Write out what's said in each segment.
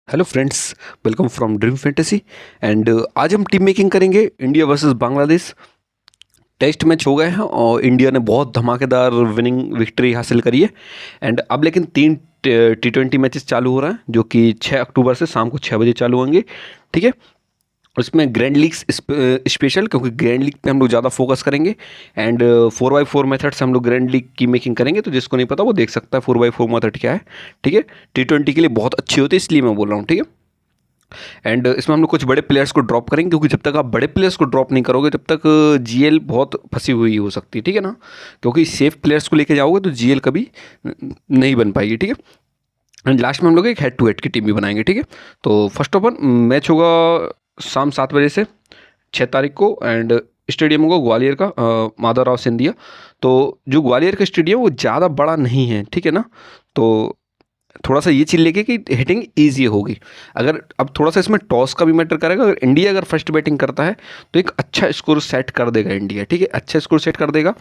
Hello friends, welcome from Dream Fantasy. And आज हम team making करेंगे India versus Bangladesh. Test match हो गए हैं और इंडिया ने बहुत धमाकेदार विनिंग विक्ट्री हासिल करी है। एंड अब लेकिन 3 T20 मैचेस चालू हो रहे हैं जो कि 6 अक्टूबर से शाम को 6 बजे चालू होंगे। ठीक है, उसमें ग्रैंड लीग्स स्पेशल, क्योंकि ग्रैंड लीग पे हम लोग ज़्यादा फोकस करेंगे। एंड 4x4 मेथड से हम लोग ग्रैंड लीग की मेकिंग करेंगे। तो जिसको नहीं पता वो देख सकता है 4x4 मेथड क्या है। ठीक है, T20 के लिए बहुत अच्छी होती है, इसलिए मैं बोल रहा हूँ। ठीक है, एंड इसमें हम लोग कुछ बड़े प्लेयर्स को ड्रॉप करेंगे, क्योंकि जब तक आप बड़े प्लेयर्स को ड्रॉप नहीं करोगे तब तक जीएल बहुत फंसी हुई हो सकती है। ठीक है ना, क्योंकि सेफ प्लेयर्स को लेके जाओगे तो जीएल कभी नहीं बन पाएगी। ठीक है, एंड लास्ट में हम लोग एक हेड टू हेड की टीम भी बनाएंगे। ठीक है, तो फर्स्ट ओवर मैच होगा शाम 7 बजे से 6 तारीख को। एंड स्टेडियम होगा ग्वालियर का माधवराव सिंधिया। तो जो ग्वालियर का स्टेडियम वो ज़्यादा बड़ा नहीं है। ठीक है ना, तो थोड़ा सा ये चीज़ लेके कि हिटिंग ईजी होगी। अगर अब थोड़ा सा इसमें टॉस का भी मैटर करेगा। अगर इंडिया अगर फर्स्ट बैटिंग करता है तो एक अच्छा स्कोर सेट कर देगा इंडिया। ठीक है, अच्छा स्कोर सेट कर देगा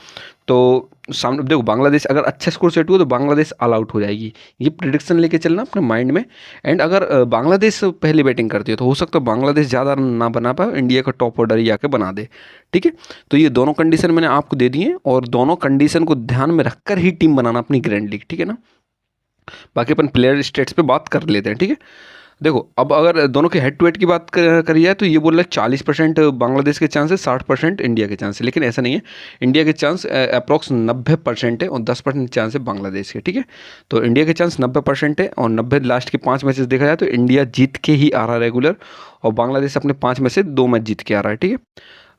तो सामने देखो, बांग्लादेश अगर अच्छा स्कोर सेट हुआ तो बांग्लादेश ऑल आउट हो जाएगी। ये प्रिडिक्शन लेके चलना अपने माइंड में। एंड अगर बांग्लादेश पहले बैटिंग करती है तो हो सकता है बांग्लादेश ज़्यादा रन ना बना पाए, इंडिया का टॉप ऑर्डर ही आके बना दे। ठीक है, तो ये दोनों कंडीशन मैंने आपको दे दी हैं और दोनों कंडीशन को ध्यान में रखकर ही टीम बनाना अपनी ग्रैंड लीग। ठीक है ना, बाकी अपन प्लेयर स्टेट्स पे बात कर लेते हैं। ठीक है, देखो अब अगर दोनों के हेड टू हेड की बात करी जाए तो ये बोल रहा है 40% बांग्लादेश के चांस है, 60% इंडिया के चांस है। लेकिन ऐसा नहीं है, इंडिया के चांस अप्रॉक्स 90% है और 10% चांस है बांग्लादेश के। ठीक है, तो इंडिया के चांस 90% है और 90 लास्ट के 5 मैचेस देखा जाए तो इंडिया जीत के ही आ रहा है रेगुलर, और बांग्लादेश अपने 5 में से 2 मैच जीत के आ रहा है। ठीक है,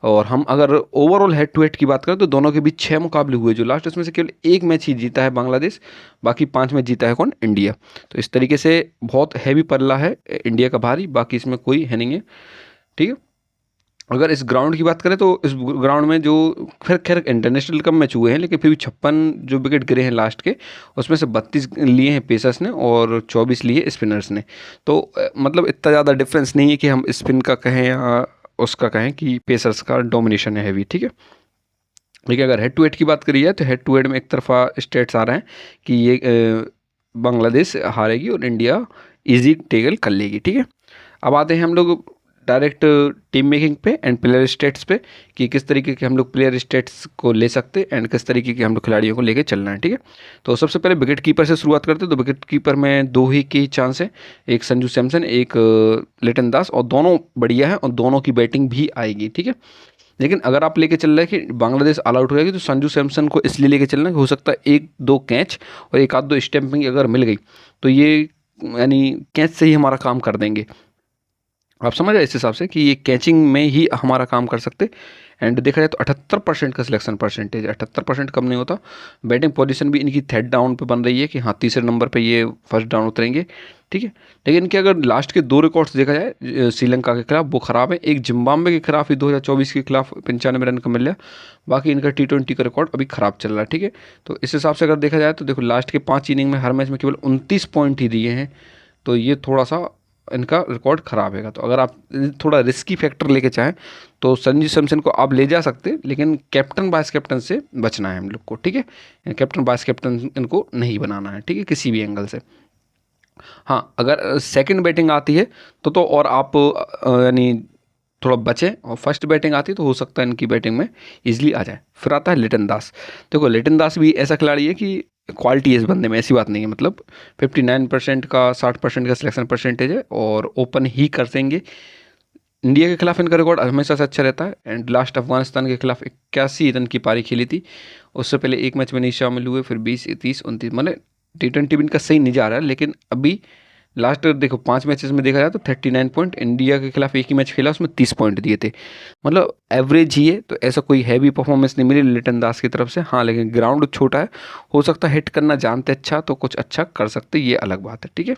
और हम अगर ओवरऑल हेड टू हेड की बात करें तो दोनों के बीच 6 मुकाबले हुए, जो लास्ट उसमें से केवल एक मैच ही जीता है बांग्लादेश, बाकी 5 मैच जीता है कौन? इंडिया। तो इस तरीके से बहुत हैवी पल्ला है इंडिया का भारी, बाकी इसमें कोई है नहीं है। ठीक है, अगर इस ग्राउंड की बात करें तो इस ग्राउंड में जो फिर खैर इंटरनेशनल कम मैच हुए हैं, लेकिन फिर भी 56 जो विकेट गिरे हैं लास्ट के, उसमें से 32 लिए हैं पेसर्स ने और 24 लिए स्पिनर्स ने। तो मतलब इतना ज़्यादा डिफरेंस नहीं है कि हम स्पिन का कहें या उसका कहें कि पेसर्स का डोमिनेशन है हैवी। ठीक है, लेकिन अगर हेड टू हेड की बात करी जाए तो हेड टू हेड में एक तरफा स्टेट्स आ रहे हैं कि ये बांग्लादेश हारेगी और इंडिया इजी टेकल कर लेगी। ठीक है, अब आते हैं हम लोग डायरेक्ट टीम मेकिंग पे एंड प्लेयर स्टेट्स पे कि किस तरीके के हम लोग प्लेयर स्टेट्स को ले सकते हैं एंड किस तरीके के हम लोग खिलाड़ियों को लेके चलना है। ठीक है, तो सबसे पहले विकेट कीपर से शुरुआत करते हैं। तो विकेट कीपर में दो ही के चांस है, एक संजू सैमसन, एक लिटन दास, और दोनों बढ़िया है और दोनों की बैटिंग भी आएगी। ठीक है, लेकिन अगर आप लेके चल रहे हैं कि बांग्लादेश ऑल आउट हो जाएगी तो संजू सैमसन को इसलिए लेके चलना कि हो सकता है 1-2 कैच और एक आध दो स्टैंपिंग अगर मिल गई तो ये यानी कैच से ही हमारा काम कर देंगे। आप समझ रहे हैं इस हिसाब से कि ये कैचिंग में ही हमारा काम कर सकते। एंड देखा जाए तो 78% का सिलेक्शन परसेंटेज, 78% कम नहीं होता। बैटिंग पोजीशन भी इनकी थर्ड डाउन पे बन रही है कि हाँ तीसरे नंबर पे ये फर्स्ट डाउन उतरेंगे। ठीक है, लेकिन इनके अगर लास्ट के 2 रिकॉर्ड्स देखा जाए श्रीलंका के खिलाफ वो ख़राब है, एक जिम्बाब्वे के खिलाफ ही 2024 के खिलाफ 95 रन का मिला, बाकी इनका T20 का रिकॉर्ड अभी ख़राब चल रहा है। ठीक है, तो इस हिसाब से अगर देखा जाए तो देखो लास्ट के 5 इनिंग में हर मैच में केवल 29 पॉइंट ही दिए हैं, तो ये थोड़ा सा इनका रिकॉर्ड ख़राब है। तो अगर आप थोड़ा रिस्की फैक्टर लेके चाहें तो संजू सैमसन को आप ले जा सकते हैं, लेकिन कैप्टन वाइस कैप्टन से बचना है हम लोग को। ठीक है, कैप्टन वाइस कैप्टन इनको नहीं बनाना है। ठीक है, किसी भी एंगल से। हाँ, अगर सेकंड बैटिंग आती है तो और आप यानी थोड़ा बचें, और फर्स्ट बैटिंग आती है तो हो सकता है इनकी बैटिंग में इजीली आ जाए। फिर आता है लिटन दास। देखो लिटन दास भी ऐसा खिलाड़ी है कि क्वालिटी है इस बंदे में, ऐसी बात नहीं है। मतलब 59% का 60% का सिलेक्शन परसेंटेज है और ओपन ही कर देंगे। इंडिया के खिलाफ इनका रिकॉर्ड हमेशा से अच्छा रहता है। एंड लास्ट अफगानिस्तान के खिलाफ 81 रन की पारी खेली थी, उससे पहले एक मैच में नहीं शामिल हुए, फिर 20, 30, 29, मतलब T20 भी इनका सही नहीं जा रहा है। लेकिन अभी लास्ट देखो 5 मैचेस में देखा जाए तो 39 पॉइंट, इंडिया के खिलाफ एक ही मैच खेला उसमें 30 पॉइंट दिए थे, मतलब एवरेज ही है। तो ऐसा कोई हैवी परफॉर्मेंस नहीं मिली लिटन दास की तरफ से। हाँ, लेकिन ग्राउंड छोटा है, हो सकता है हिट करना जानते अच्छा तो कुछ अच्छा कर सकते, ये अलग बात है। ठीक है,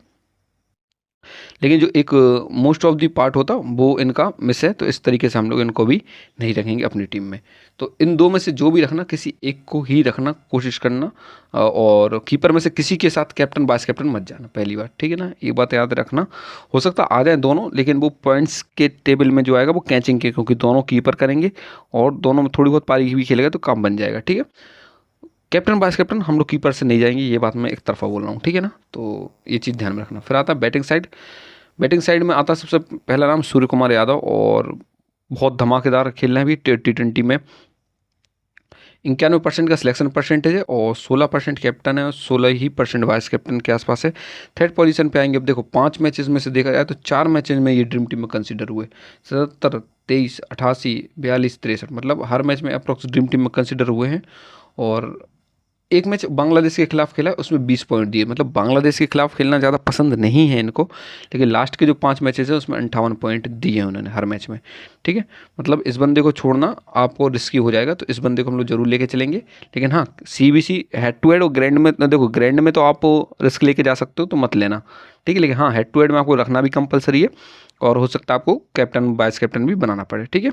लेकिन जो एक मोस्ट ऑफ दी पार्ट होता वो इनका मिस है, तो इस तरीके से हम लोग इनको भी नहीं रखेंगे अपनी टीम में। तो इन दो में से जो भी रखना, किसी एक को ही रखना कोशिश करना, और कीपर में से किसी के साथ कैप्टन वाइस कैप्टन मत जाना पहली बार। ठीक है ना, ये बात याद रखना। हो सकता आ जाए दोनों, लेकिन वो पॉइंट्स के टेबल में जो आएगा वो कैचिंग के, क्योंकि दोनों कीपर करेंगे और दोनों में थोड़ी बहुत पारी भी खेलेगा तो काम बन जाएगा। ठीक है, कैप्टन वाइस कैप्टन हम लोग कीपर से नहीं जाएंगे, ये बात मैं एक तरफा बोल रहा हूँ। ठीक है ना, तो ये चीज़ ध्यान में रखना। फिर आता है बैटिंग साइड। बैटिंग साइड में आता है सबसे पहला नाम सूर्य कुमार यादव, और बहुत धमाकेदार खेल रहे हैं अभी T20 में। 91% का सिलेक्शन परसेंटेज है और 16% कैप्टन है और 16% वाइस कैप्टन के आसपास है। थर्ड पोजीशन पे आएंगे। अब देखो 5 मैचेस में से देखा जाए तो 4 मैचेस में ये ड्रीम टीम में कंसीडर हुए। 77, 23, 88, 42, 63, मतलब हर मैच में अप्रोक्स ड्रीम टीम में कंसीडर हुए हैं। और एक मैच बांग्लादेश के खिलाफ खेला, उसमें 20 पॉइंट दिए। मतलब बांग्लादेश के खिलाफ खेलना ज़्यादा पसंद नहीं है इनको, लेकिन लास्ट के जो 5 मैचेस हैं उसमें 58 पॉइंट दिए हैं उन्होंने हर मैच में। ठीक है, मतलब इस बंदे को छोड़ना आपको रिस्की हो जाएगा, तो इस बंदे को हम लोग जरूर लेके चलेंगे। लेकिन हाँ, CBC हेड टू हेड और ग्रैंड में, देखो ग्रैंड में तो आप रिस्क लेके जा सकते हो तो मत लेना, ठीक है। लेकिन हाँ, हेड टू हेड में आपको रखना भी कंपलसरी है, और हो सकता है आपको कैप्टन वाइस कैप्टन भी बनाना पड़े, ठीक है।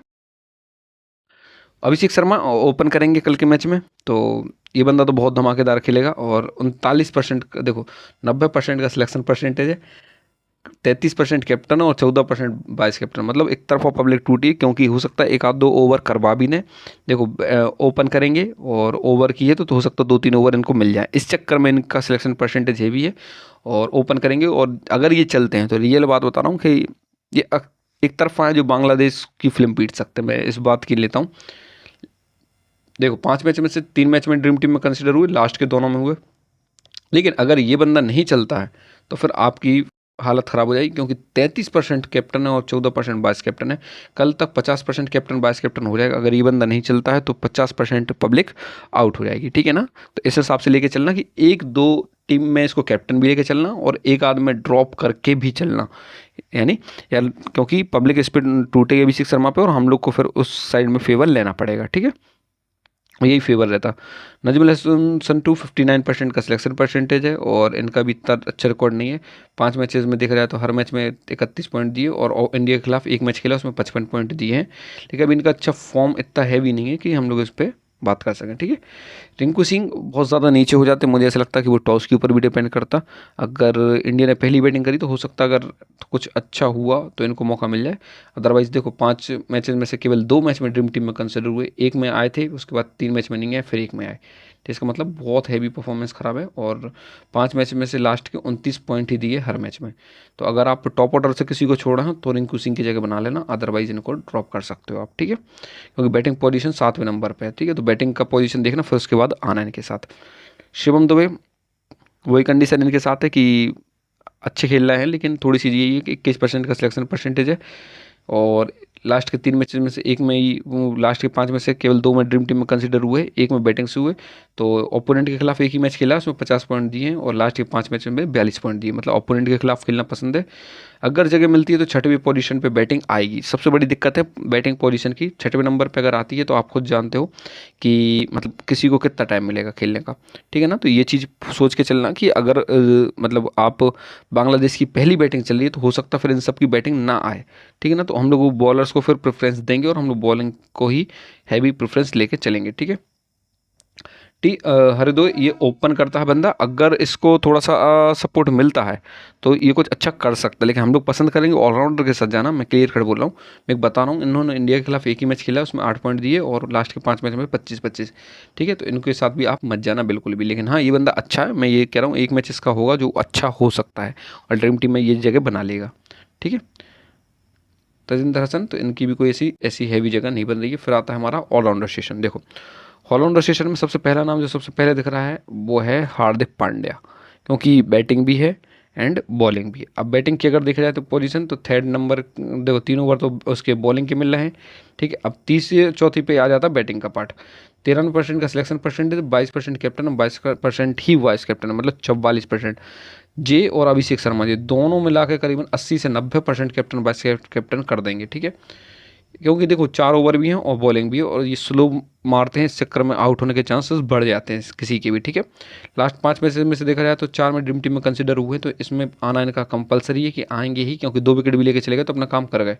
अभिषेक शर्मा ओपन करेंगे कल के मैच में, तो ये बंदा तो बहुत धमाकेदार खेलेगा। और 39%, देखो 90% का सिलेक्शन परसेंटेज है, 33% कैप्टन है और 14% वाइस कैप्टन। मतलब एक तरफा पब्लिक टूटी, क्योंकि हो सकता है एक आध दो ओवर करवा भी ने। देखो ओपन करेंगे और ओवर की है तो हो सकता है 2-3 ओवर इनको मिल जाए, इस चक्कर में इनका सिलेक्शन परसेंटेज हेवी है। और ओपन करेंगे, और अगर ये चलते हैं तो रियल बात बता रहा हूँ कि ये एक तरफा है जो बांग्लादेश की फिल्म पीट सकते हैं, मैं इस बात की लेता हूँ। देखो 5 मैच में से 3 मैच में ड्रीम टीम में कंसिडर हुए, लास्ट के दोनों में हुए। लेकिन अगर ये बंदा नहीं चलता है तो फिर आपकी हालत ख़राब हो जाएगी, क्योंकि 33% कैप्टन है और 14% वाइस कैप्टन है। कल तक 50% कैप्टन वाइस कैप्टन हो जाएगा। अगर ये बंदा नहीं चलता है तो 50% पब्लिक आउट हो जाएगी, ठीक है ना। तो इस हिसाब से लेके चलना कि 1-2 टीम में इसको कैप्टन भी लेके चलना और एक आध में ड्रॉप करके भी चलना, यानी यार, क्योंकि पब्लिक स्पीड टूटेगी अभिषेक शर्मा पे और हम लोग को फिर उस साइड में फेवर लेना पड़ेगा, ठीक है। यही फेवर रहता। नजमुल हसन संटू 59% का सिलेक्शन परसेंटेज है, और इनका भी इतना अच्छा रिकॉर्ड नहीं है। 5 मैचेस में देखा जाए तो हर मैच में 31 पॉइंट दिए, और इंडिया के खिलाफ एक मैच खेला उसमें 55 पॉइंट दिए हैं। लेकिन अभी इनका अच्छा फॉर्म इतना हैवी नहीं है कि हम लोग इस पर बात कर सकें, ठीक है। रिंकू सिंह बहुत ज़्यादा नीचे हो जाते, मुझे ऐसा लगता है कि वो टॉस के ऊपर भी डिपेंड करता। अगर इंडिया ने पहली बैटिंग करी तो हो सकता है अगर कुछ अच्छा हुआ तो इनको मौका मिल जाए। अदरवाइज़ देखो 5 मैचेस में से केवल 2 मैच में ड्रीम टीम में कंसिडर हुए, एक में आए थे, उसके बाद 3 मैच में नहीं आए, फिर एक में आए। तो इसका मतलब बहुत हैवी परफॉर्मेंस ख़राब है, और 5 मैच में से लास्ट के 29 पॉइंट ही दिए हर मैच में। तो अगर आप टॉप ऑर्डर से किसी को छोड़ा है तो रिंकू सिंह की जगह बना लेना, अदरवाइज इनको ड्रॉप कर सकते हो आप, ठीक है। क्योंकि बैटिंग पोजीशन 7वें नंबर पे है, ठीक है। तो बैटिंग का पोजीशन देखना, फिर उसके बाद आना इनके साथ। शिवम दुबे, वही कंडीशन इनके साथ है कि अच्छे खेल रहे हैं, लेकिन थोड़ी सी यही है कि 21% का सिलेक्शन परसेंटेज है, और लास्ट के 3 मैचेस में से एक में ही वो, लास्ट के 5 में से केवल 2 में ड्रीम टीम में कंसिडर हुए, एक में बैटिंग से हुए। तो ओपोनेंट के खिलाफ एक ही मैच खेला, उसमें 50 पॉइंट दिए हैं, और लास्ट के 5 मैच में 42 पॉइंट दिए। मतलब ओपोनेंट के खिलाफ खेलना पसंद है। अगर जगह मिलती है तो 6वीं पोजीशन पे बैटिंग आएगी। सबसे बड़ी दिक्कत है बैटिंग पोजीशन की, 6वें नंबर पे अगर आती है तो आप खुद जानते हो कि मतलब किसी को कितना टाइम मिलेगा खेलने का, ठीक है ना। तो ये चीज़ सोच के चलना कि अगर मतलब आप बांग्लादेश की पहली बैटिंग चल रही है तो हो सकता है फिर इन सब की बैटिंग ना आए, ठीक है ना। तो हम लोग बॉलर्स को फिर प्रेफरेंस देंगे और हम लोग बॉलिंग को ही हैवी प्रेफरेंस लेके चलेंगे, ठीक है। हरिदो ये ओपन करता है बंदा, अगर इसको थोड़ा सा सपोर्ट मिलता है तो ये कुछ अच्छा कर सकता है, लेकिन हम लोग पसंद करेंगे ऑलराउंडर के साथ जाना। मैं क्लियर कर बोल रहा हूँ, मैं एक बता रहा हूँ। इन्होंने इंडिया के खिलाफ एक ही मैच खेला, उसमें 8 पॉइंट दिए, और लास्ट के 5 मैच में 25-25, ठीक है। तो इनके साथ भी आप मत जाना बिल्कुल भी। लेकिन हाँ, ये बंदा अच्छा है, मैं ये कह रहा हूँ एक मैच इसका होगा जो अच्छा हो सकता है, और ड्रीम टीम में ये जगह बना लेगा, ठीक है। तजिंदर हसन, तो इनकी भी कोई ऐसी ऐसी हैवी जगह नहीं बन रही है। फिर आता है हमारा ऑलराउंडर सेशन। देखो ऑलराउंडर सेशन में सबसे पहला नाम जो सबसे पहले दिख रहा है वो है हार्दिक पांड्या, क्योंकि बैटिंग भी है एंड बॉलिंग भी है। अब बैटिंग की अगर देखा जाए तो पोजीशन तो 3rd नंबर, देखो 3 ओवर तो उसके बॉलिंग के मिल रहे हैं, ठीक है। अब तीसरी चौथी पे आ जाता है बैटिंग का पार्ट। 13% का सिलेक्शन परसेंटेज, 22% कैप्टन, 22% ही वाइस कैप्टन है, मतलब 44%। जे और अभिषेक शर्मा जी दोनों मिला के करीबन 80 से 90% कैप्टन वाइस कैप्टन कर देंगे, ठीक है। क्योंकि देखो 4 ओवर भी हैं और बॉलिंग भी है, और ये स्लो मारते हैं, इस चक्कर में आउट होने के चांसेस बढ़ जाते हैं किसी के भी, ठीक है। लास्ट 5 में से देखा जाए तो 4 में ड्रीम टीम में कंसिडर हुए, तो इसमें आना इनका कंपलसरी है कि आएंगे ही, क्योंकि 2 विकेट भी लेके चले गए तो अपना काम कर गए।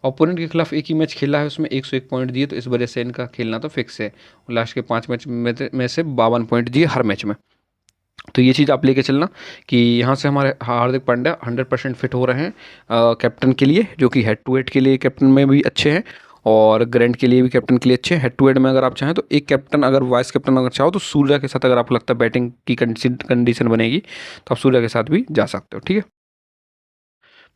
ओपोनेंट के खिलाफ एक ही मैच खेला है, उसमें 101 पॉइंट दिए, तो इस वजह से इनका खेलना तो फिक्स है। लास्ट के 5 मैच में से 52 पॉइंट दिए हर मैच में। तो ये चीज़ आप लेके चलना कि यहाँ से हमारे हार्दिक पांड्या 100% फिट हो रहे हैं कैप्टन के लिए, जो कि हेड टू हेड के लिए कैप्टन में भी अच्छे हैं, और ग्रैंड के लिए भी कैप्टन के लिए अच्छे हैं। हेड टू हेड में अगर आप चाहें तो एक कैप्टन, अगर वाइस कैप्टन अगर चाहो तो सूर्या के साथ, अगर आपको लगता है बैटिंग की कंडीशन बनेगी तो आप सूर्या के साथ भी जा सकते हो, ठीक है।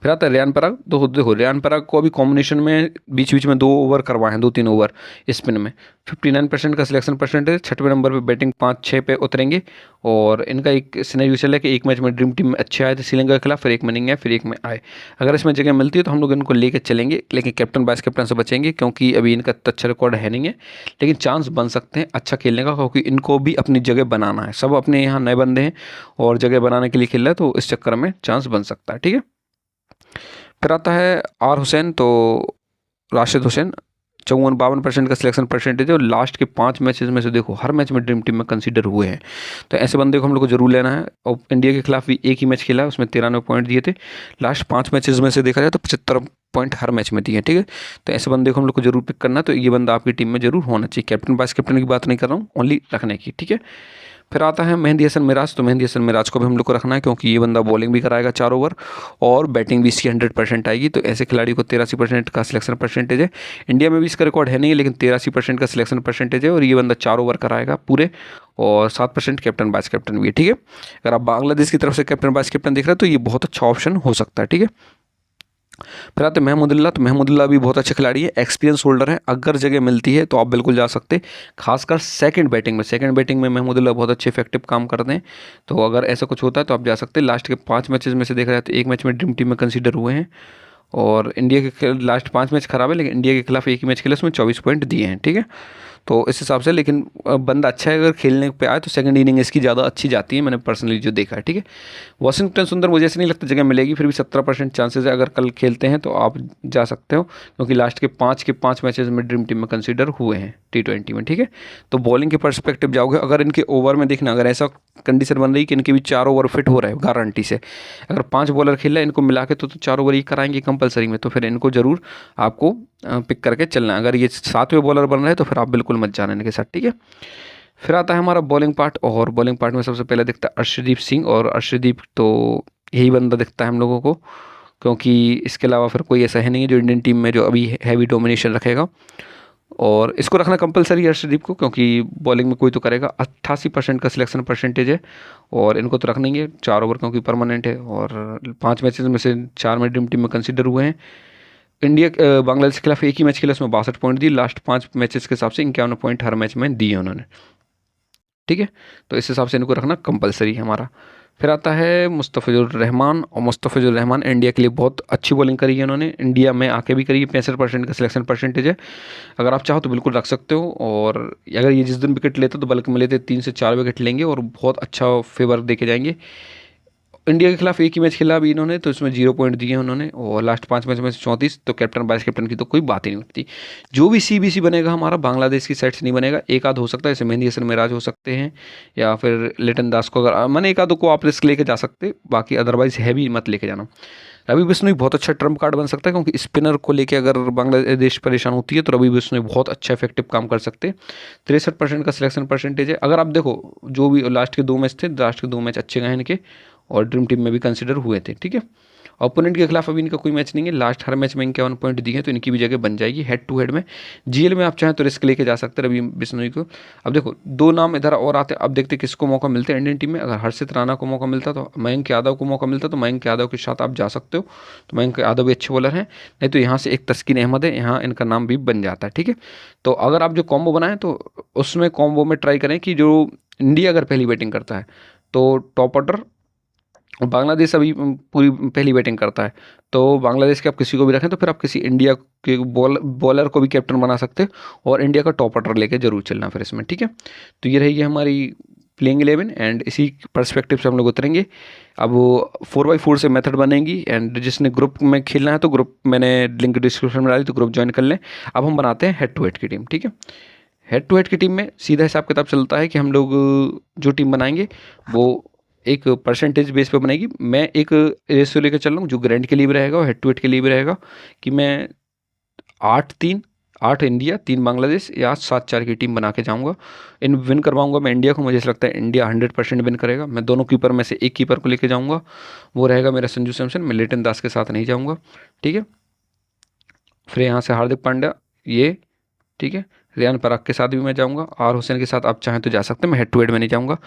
फिर आता है रेयान पराग। तो देखो रेयान पराग को अभी कॉम्बिनेशन में बीच बीच में 2 ओवर करवाए हैं, 2-3 ओवर स्पिन में। 59% का सिलेक्शन परसेंटेज, 6वें नंबर पे बैटिंग 5-6 पे उतरेंगे। और इनका एक सिनेरियो चला कि एक मैच में ड्रीम टीम में अच्छे आए थे श्रीलंका के खिलाफ, फिर एक में नहीं आए, फिर एक में आए। अगर इसमें जगह मिलती है तो हम लोग इनको लेकर चलेंगे, लेकिन कैप्टन वाइस कैप्टन से बचेंगे क्योंकि अभी इनका अच्छा रिकॉर्ड है नहीं है। लेकिन चांस बन सकते हैं अच्छा खेलने का, क्योंकि इनको भी अपनी जगह बनाना है। सब अपने यहाँ नए बंदे हैं और जगह बनाने के लिए खेल रहे हैं, तो इस चक्कर में चांस बन सकता है। ठीक है, फिर आता है आर हुसैन। तो राशिद हुसैन 54-52% का सिलेक्शन परसेंटेज है और लास्ट के 5 मैचेस में से देखो हर मैच में ड्रीम टीम में कंसीडर हुए हैं। तो ऐसे बंदे को हम लोग को जरूर लेना है। और इंडिया के खिलाफ भी एक ही मैच खेला है, उसमें 93 पॉइंट दिए थे। लास्ट 5 मैचेस में से देखा जाए तो 75 पॉइंट हर मैच में दिए हैं। ठीक है, तो ऐसे बंदे को हम लोग को जरूर पिक करना है। तो ये बंदा आपकी टीम में जरूर होना चाहिए। कैप्टन वाइस कैप्टन की बात नहीं कर रहा हूँ, ओनली रखने की। ठीक है, फिर आता है मेहंदी हसन मिराज। तो मेहंदी हसन मिराज को भी हम लोग को रखना है क्योंकि ये बंदा बॉलिंग भी कराएगा 4 ओवर और बैटिंग भी इसकी 100% आएगी। तो ऐसे खिलाड़ी को 83% का सिलेक्शन परसेंटेज है। इंडिया में भी इसका रिकॉर्ड है नहीं, लेकिन 83% का सिलेक्शन परसेंटेज है और ये बंदा 4 ओवर कराएगा पूरे। और 7% कैप्टन वाइस कैप्टन भी है। ठीक है, अगर आप बांग्लादेश की तरफ से कैप्टन वाइस कैप्टन देख रहे हैं तो ये बहुत अच्छा ऑप्शन हो सकता है। ठीक है, फिर आते महमूदुल्ला। तो महमूदुल्ला भी बहुत अच्छे खिलाड़ी है, एक्सपीरियंस होल्डर है। अगर जगह मिलती है तो आप बिल्कुल जा सकते, खासकर सेकंड बैटिंग में महमूदुल्ला बहुत अच्छे इफेक्टिव काम करते हैं। तो अगर ऐसा कुछ होता है तो आप जा सकते। लास्ट के 5 मैचेस में से देखा जाए तो एक मैच में ड्रीम टीम में कंसीडर हुए हैं। और इंडिया के लास्ट 5 मैच खराब है, लेकिन इंडिया के खिलाफ एक ही मैच खेला, उसमें 24 पॉइंट दिए हैं। ठीक है, तो इस हिसाब से लेकिन बंदा अच्छा है। अगर खेलने पे आए तो सेकंड इनिंग इसकी ज़्यादा अच्छी जाती है, मैंने पर्सनली जो देखा है। ठीक है, वॉशिंगटन सुंदर मुझे ऐसे नहीं लगता जगह मिलेगी, फिर भी 17% चांसेस है। अगर कल खेलते हैं तो आप जा सकते हो क्योंकि लास्ट के 5 मैचेस में ड्रीम टीम में कंसीडर हुए हैं T20 में। ठीक है, तो बॉलिंग के पर्सपेक्टिव जाओगे, अगर इनके ओवर में देखना, अगर ऐसा कंडीशन बन रही कि इनके भी 4 ओवर फिट हो रहे हैं गारंटी से, अगर 5 बॉलर खेल रहे हैं इनको मिला के तो 4 ओवर ही कराएंगे कंपलसरी में, तो फिर इनको जरूर आपको पिक करके चलना है। अगर ये 7वें बॉलर बन रहे हैं तो फिर आप बिल्कुल मत जाना इनके साथ। ठीक है, फिर आता है हमारा बॉलिंग पार्ट। और बॉलिंग पार्ट में सबसे पहले दिखता है अर्शदीप सिंह। और अर्शदीप तो यही बंदा दिखता है हम लोगों को, क्योंकि इसके अलावा फिर कोई ऐसा है नहीं है जो इंडियन टीम में जो अभी हैवी डोमिनेशन रखेगा। और इसको रखना कंपलसरी है अर्शदीप को, क्योंकि बॉलिंग में कोई तो करेगा। 88% का सिलेक्शन परसेंटेज है और इनको तो रखना ही है। 4 ओवर क्योंकि परमानेंट है और 5 मैचेस में से 4 में ड्रीम टीम में कंसिडर हुए हैं। इंडिया बांग्लादेश के खिलाफ एक ही मैच खेला, उसमें 62 पॉइंट दिए। लास्ट 5 मैचेस के हिसाब से 51 पॉइंट हर मैच में दिए उन्होंने। ठीक है, तो इस हिसाब से इनको रखना कंपलसरी है हमारा। फिर आता है मुस्तफ़िजुर रहमान। और मुस्तफ़िजुर रहमान इंडिया के लिए बहुत अच्छी बॉलिंग करी है उन्होंने, इंडिया में आके भी करी है। 65% का सिलेक्शन परसेंटेज है। अगर आप चाहो तो बिल्कुल रख सकते हो। और अगर ये जिस दिन विकेट लेते तो बल्कि में लेते 3 से 4 विकेट लेंगे और बहुत अच्छा फेवर दे के जाएंगे। इंडिया के खिलाफ एक ही मैच खेला अभी इन्होंने, तो इसमें 0 पॉइंट दिए हैं उन्होंने। और लास्ट 5 मैच में से 34। तो कैप्टन वाइस कैप्टन की तो कोई बात ही नहीं उठती। जो भी CBC बनेगा हमारा बांग्लादेश की साइड से नहीं बनेगा। एक आध हो सकता है, जैसे मेहंदी हसन मिराज हो सकते हैं या फिर लिटन दास को, अगर मैंने एक आधों को आप रिस्क लेके जा सकते, बाकी अदरवाइज हैवी मत लेके जाना। रवि बिश्नोई बहुत अच्छा ट्रम्प कार्ड बन सकता है, क्योंकि स्पिनर को लेके अगर बांग्लादेश परेशान होती है तो रवि बिश्नोई बहुत अच्छा इफेक्टिव काम कर सकते हैं। 63% का सिलेक्शन परसेंटेज है। अगर आप देखो जो भी लास्ट के 2 मैच थे, लास्ट के 2 मैच अच्छे गए इनके और ड्रीम टीम में भी कंसिडर हुए थे। ठीक है, ओपोनेंट के खिलाफ अभी इनका कोई मैच नहीं है। लास्ट हर मैच में 51 पॉइंट दिए हैं, तो इनकी भी जगह बन जाएगी हेड टू हेड में। GL में आप चाहें तो रिस्क लेके जा सकते हैं रवि बिश्नोई को। अब देखो 2 नाम इधर और आते हैं, अब देखते किसको मौका मिलता है इंडियन टीम में। अगर हर्षित राणा को मौका मिलता तो मयंक यादव को मौका मिलता तो मयंक यादव के साथ आप जा सकते हो। तो मयंक यादव भी अच्छे बॉलर हैं। नहीं तो यहाँ से एक तस्कीन अहमद है, यहाँ इनका नाम भी बन जाता है। ठीक है, तो अगर आप जो कॉम्बो बनाएं तो उसमें कॉम्बो में ट्राई करें कि जो इंडिया अगर पहली बैटिंग करता है तो टॉप ऑर्डर, बांग्लादेश अभी पूरी पहली बैटिंग करता है, तो बांग्लादेश के आप किसी को भी रखें तो फिर आप किसी इंडिया के बॉलर को भी कैप्टन बना सकते हैं और इंडिया का टॉप ऑर्डर लेके जरूर चलना फिर इसमें। ठीक है, तो ये रहेगी हमारी प्लेइंग 11 एंड इसी पर्सपेक्टिव से हम लोग उतरेंगे। अब 4x4 से मेथड बनेगी एंड जिसने ग्रुप में खेलना है तो ग्रुप मैंने लिंक डिस्क्रिप्शन में डाली, तो ग्रुप ज्वाइन कर लें। अब हम बनाते हैं हेड टू हेड की टीम। ठीक है, हेड टू हेड की टीम में सीधा हिसाब किताब चलता है कि हम लोग जो टीम बनाएंगे वो एक परसेंटेज बेस पे बनेगी। मैं एक रेशियो लेकर चल रहा हूँ जो ग्रैंड के लिए भी रहेगा और हेड टू हेड के लिए भी रहेगा, कि मैं 8-3, 8 इंडिया 3 बांग्लादेश या 7-4 की टीम बना के जाऊँगा। इन विन करवाऊँगा मैं इंडिया को। मुझे ऐसा लगता है इंडिया 100% विन करेगा। मैं दोनों कीपर में से एक कीपर को लेके जाऊँगा, वो रहेगा मेरा संजू सैमसन। मैं लिटन दास के साथ नहीं जाऊँगा। ठीक है, फिर यहाँ से हार्दिक पांड्या ये। ठीक है, रेयान पराग के साथ भी मैं जाऊंगा। आर हुसैन के साथ आप चाहें तो जा सकते हैं, मैं हेड टू हेड में नहीं जाऊंगा।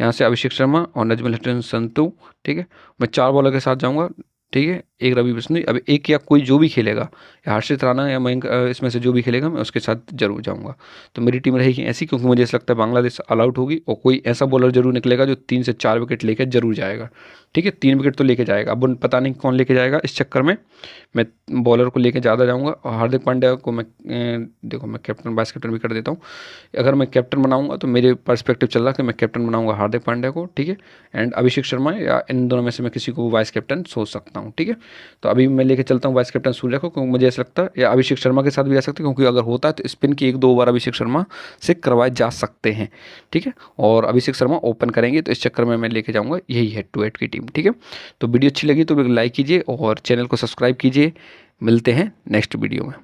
यहाँ से अभिषेक शर्मा और नजमुल हसन संतू। ठीक है, मैं 4 बॉलर के साथ जाऊंगा। ठीक है, एक रवि बिश्नोई, अब एक या कोई जो भी खेलेगा, या हर्षित राणा या मयंक, इसमें से जो भी खेलेगा मैं उसके साथ जरूर जाऊंगा। तो मेरी टीम रहेगी ऐसी, क्योंकि मुझे ऐसा लगता है बांग्लादेश ऑल आउट होगी और कोई ऐसा बॉलर जरूर निकलेगा जो 3 से 4 विकेट लेकर जरूर जाएगा। ठीक है, 3 विकेट तो लेके जाएगा, अब पता नहीं कौन लेके जाएगा, इस चक्कर में मैं बॉलर को लेके ज़्यादा जाऊँगा। और हार्दिक पांड्या को मैं देखो मैं कैप्टन वाइस कैप्टन भी कर देता हूँ। अगर मैं कैप्टन बनाऊंगा तो मेरे पर्सपेक्टिव चल रहा है कि मैं कैप्टन बनाऊंगा हार्दिक पांड्या को, ठीक है, एंड अभिषेक शर्मा, या इन दोनों में से मैं किसी को वाइस कैप्टन सोच सकता हूँ। ठीक है, तो अभी मैं लेके चलता हूँ वाइस कैप्टन सूर्या को, क्योंकि मुझे ऐसा लगता है, या अभिषेक शर्मा के साथ भी आ सकते हैं, क्योंकि अगर होता है तो स्पिन की 1-2 ओवर अभिषेक शर्मा से करवाए जा सकते हैं। ठीक है, और अभिषेक शर्मा ओपन करेंगे, तो इस चक्कर में मैं लेके जाऊँगा यही हेड टू हेड की टीम। ठीक है, तो वीडियो अच्छी लगी तो लाइक कीजिए और चैनल को सब्सक्राइब कीजिए। मिलते हैं नेक्स्ट वीडियो में।